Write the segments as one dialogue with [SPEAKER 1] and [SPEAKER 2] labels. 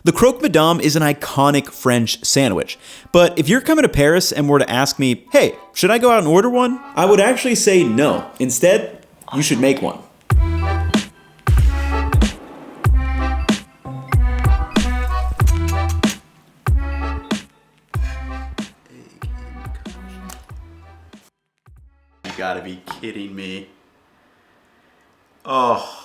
[SPEAKER 1] The Croque Madame is an iconic French sandwich, but if you're coming to Paris and were to ask me, hey, should I go out and order one? I would actually say no. Instead, you should make one.
[SPEAKER 2] You gotta be kidding me. Oh.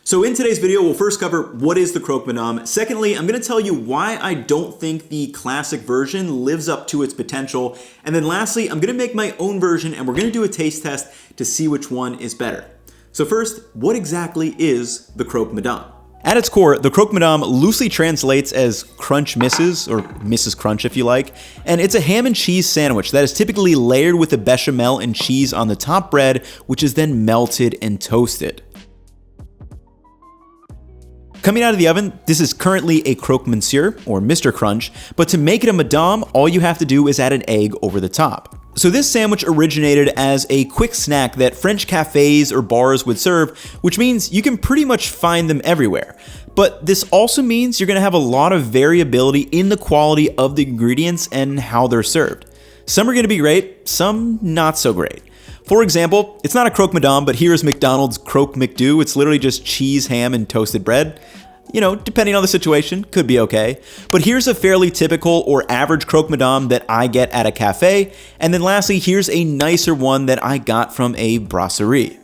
[SPEAKER 1] So in today's video, we'll first cover what is the Croque Madame. Secondly, I'm gonna tell you why I don't think the classic version lives up to its potential. And then lastly, I'm gonna make my own version and we're gonna do a taste test to see which one is better. So first, what exactly is the Croque Madame? At its core, the Croque Madame loosely translates as Crunch Mrs. or Mrs. Crunch if you like, and it's a ham and cheese sandwich that is typically layered with a bechamel and cheese on the top bread, which is then melted and toasted. Coming out of the oven, this is currently a Croque Monsieur, or Mr. Crunch, but to make it a Madame, all you have to do is add an egg over the top. So this sandwich originated as a quick snack that French cafes or bars would serve, which means you can pretty much find them everywhere. But this also means you're gonna have a lot of variability in the quality of the ingredients and how they're served. Some are gonna be great, some not so great. For example, it's not a Croque Madame, but here's McDonald's Croque McDo. It's literally just cheese, ham, and toasted bread. You know, depending on the situation, could be okay. But here's a fairly typical or average Croque Madame that I get at a cafe. And then lastly, here's a nicer one that I got from a brasserie.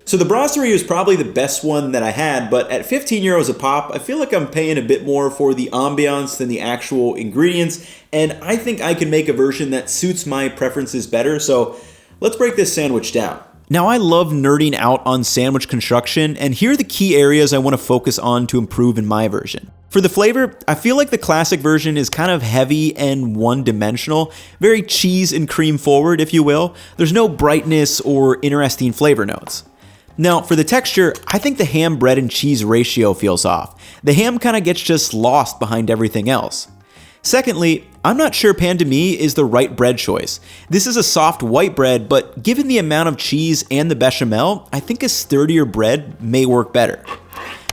[SPEAKER 1] So the brasserie was probably the best one that I had, but at 15 euros a pop, I feel like I'm paying a bit more for the ambiance than the actual ingredients, and I think I can make a version that suits my preferences better, so let's break this sandwich down. Now I love nerding out on sandwich construction, and here are the key areas I want to focus on to improve in my version. For the flavor, I feel like the classic version is kind of heavy and one-dimensional, very cheese and cream forward, if you will. There's no brightness or interesting flavor notes. Now, for the texture, I think the ham bread and cheese ratio feels off. The ham kind of gets just lost behind everything else. Secondly, I'm not sure pain de mie is the right bread choice. This is a soft white bread, but given the amount of cheese and the bechamel, I think a sturdier bread may work better.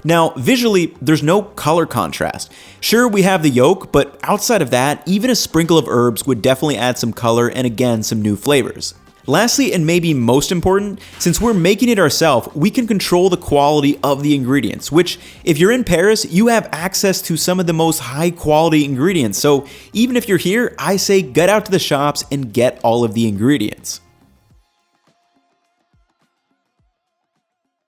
[SPEAKER 1] Now, visually, there's no color contrast. Sure, we have the yolk, but outside of that, even a sprinkle of herbs would definitely add some color and again, some new flavors. Lastly, and maybe most important, since we're making it ourselves, we can control the quality of the ingredients, which, if you're in Paris, you have access to some of the most high quality ingredients. So even if you're here, I say get out to the shops and get all of the ingredients.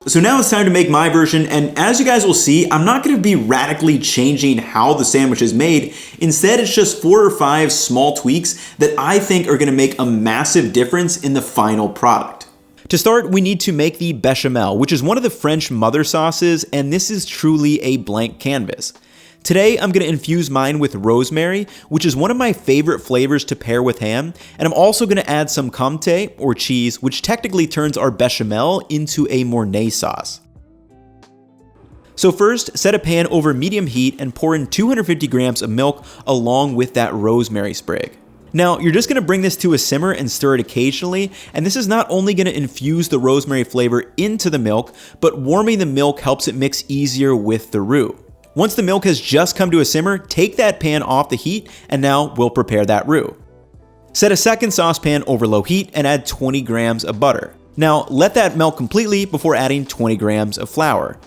[SPEAKER 1] So now it's time to make my version, and as you guys will see, I'm not going to be radically changing how the sandwich is made. Instead, it's just 4 or 5 small tweaks that I think are going to make a massive difference in the final product. To start, we need to make the bechamel, which is one of the French mother sauces, and this is truly a blank canvas. Today, I'm going to infuse mine with rosemary, which is one of my favorite flavors to pair with ham, and I'm also going to add some comté, or cheese, which technically turns our bechamel into a Mornay sauce. So first, set a pan over medium heat and pour in 250 grams of milk along with that rosemary sprig. Now, you're just going to bring this to a simmer and stir it occasionally, and this is not only going to infuse the rosemary flavor into the milk, but warming the milk helps it mix easier with the roux. Once the milk has just come to a simmer, take that pan off the heat, and now we'll prepare that roux. Set a second saucepan over low heat and add 20 grams of butter. Now let that melt completely before adding 20 grams of flour.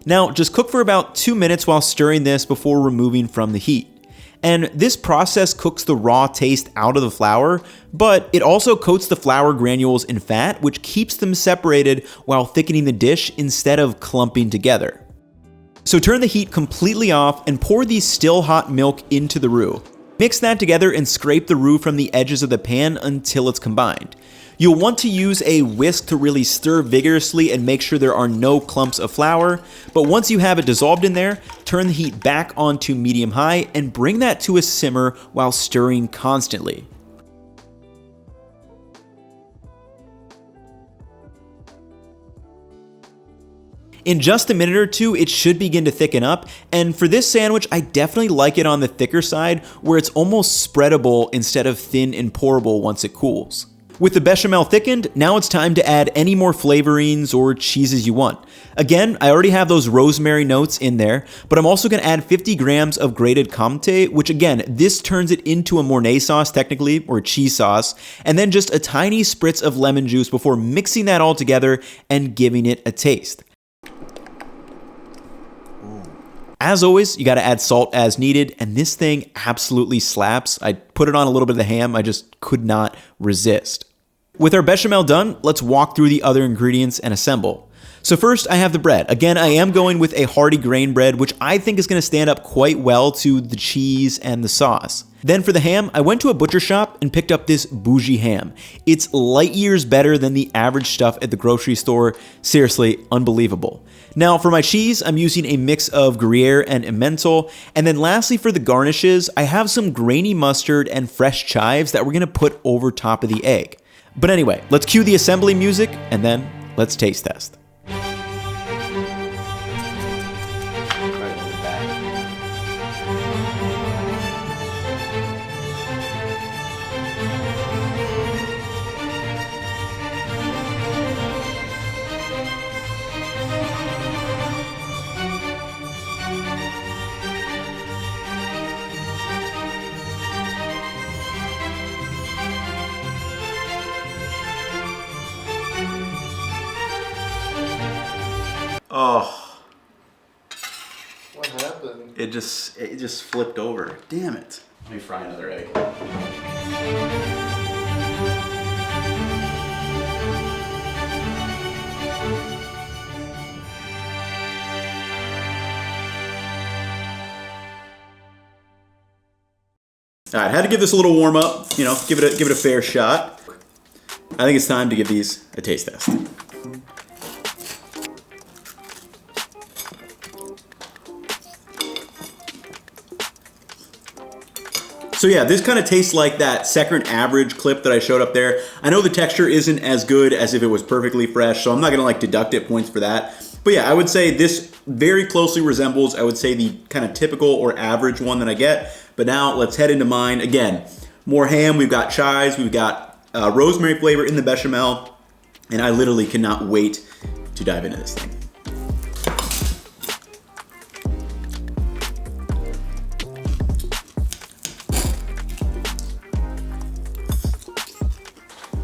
[SPEAKER 1] Now just cook for about 2 minutes while stirring this before removing from the heat. And this process cooks the raw taste out of the flour, but it also coats the flour granules in fat, which keeps them separated while thickening the dish instead of clumping together. So turn the heat completely off and pour the still hot milk into the roux. Mix that together and scrape the roux from the edges of the pan until it's combined. You'll want to use a whisk to really stir vigorously and make sure there are no clumps of flour, but once you have it dissolved in there, turn the heat back onto medium-high and bring that to a simmer while stirring constantly. In just a minute or two, it should begin to thicken up, and for this sandwich, I definitely like it on the thicker side where it's almost spreadable instead of thin and pourable once it cools. With the bechamel thickened, now it's time to add any more flavorings or cheeses you want. Again, I already have those rosemary notes in there, but I'm also going to add 50 grams of grated Comté, which again, this turns it into a Mornay sauce technically, or a cheese sauce, and then just a tiny spritz of lemon juice before mixing that all together and giving it a taste. As always, you got to add salt as needed, and this thing absolutely slaps. I put it on a little bit of the ham, I just could not resist. With our bechamel done, let's walk through the other ingredients and assemble. So first, I have the bread. Again, I am going with a hearty grain bread, which I think is going to stand up quite well to the cheese and the sauce. Then for the ham, I went to a butcher shop and picked up this bougie ham. It's light years better than the average stuff at the grocery store. Seriously, unbelievable. Now for my cheese, I'm using a mix of Gruyere and Emmental. And then lastly for the garnishes, I have some grainy mustard and fresh chives that we're going to put over top of the egg. But anyway, let's cue the assembly music and then let's taste test.
[SPEAKER 2] Oh,
[SPEAKER 3] What happened?
[SPEAKER 2] it just flipped over. Damn it. Let me fry another egg.
[SPEAKER 1] All right, had to give this a little warm up, give it a fair shot. I think it's time to give these a taste test. So yeah, this kind of tastes like that second average clip that I showed up there. I know the texture isn't as good as if it was perfectly fresh, so I'm not gonna deduct it points for that. But yeah, I would say this very closely resembles, I would say, the kind of typical or average one that I get. But now let's head into mine. Again, more ham, we've got chives, we've got rosemary flavor in the bechamel, and I literally cannot wait to dive into this thing.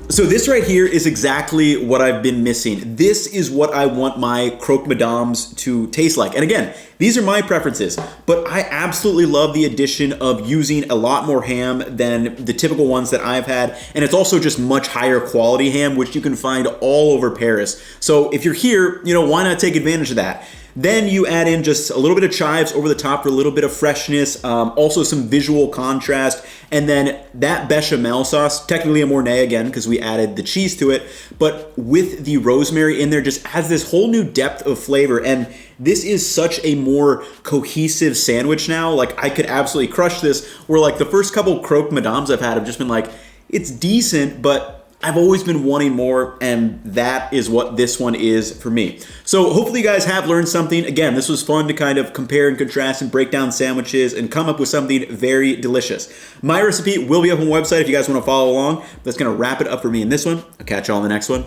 [SPEAKER 1] So this right here is exactly what I've been missing. This is what I want my Croque Madames to taste like. And again, these are my preferences, but I absolutely love the addition of using a lot more ham than the typical ones that I've had. And it's also just much higher quality ham, which you can find all over Paris. So if you're here, why not take advantage of that? Then you add in just a little bit of chives over the top for a little bit of freshness, also some visual contrast, and then that bechamel sauce, technically a Mornay again because we added the cheese to it, but with the rosemary in there just adds this whole new depth of flavor, and this is such a more cohesive sandwich now. I could absolutely crush this, where the first couple Croque Madames I've had have just been it's decent, but I've always been wanting more, and that is what this one is for me. So hopefully you guys have learned something. Again, this was fun to kind of compare and contrast and break down sandwiches and come up with something very delicious. My recipe will be up on the website if you guys want to follow along. That's going to wrap it up for me in this one. I'll catch you all in the next one.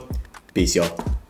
[SPEAKER 1] Peace, y'all.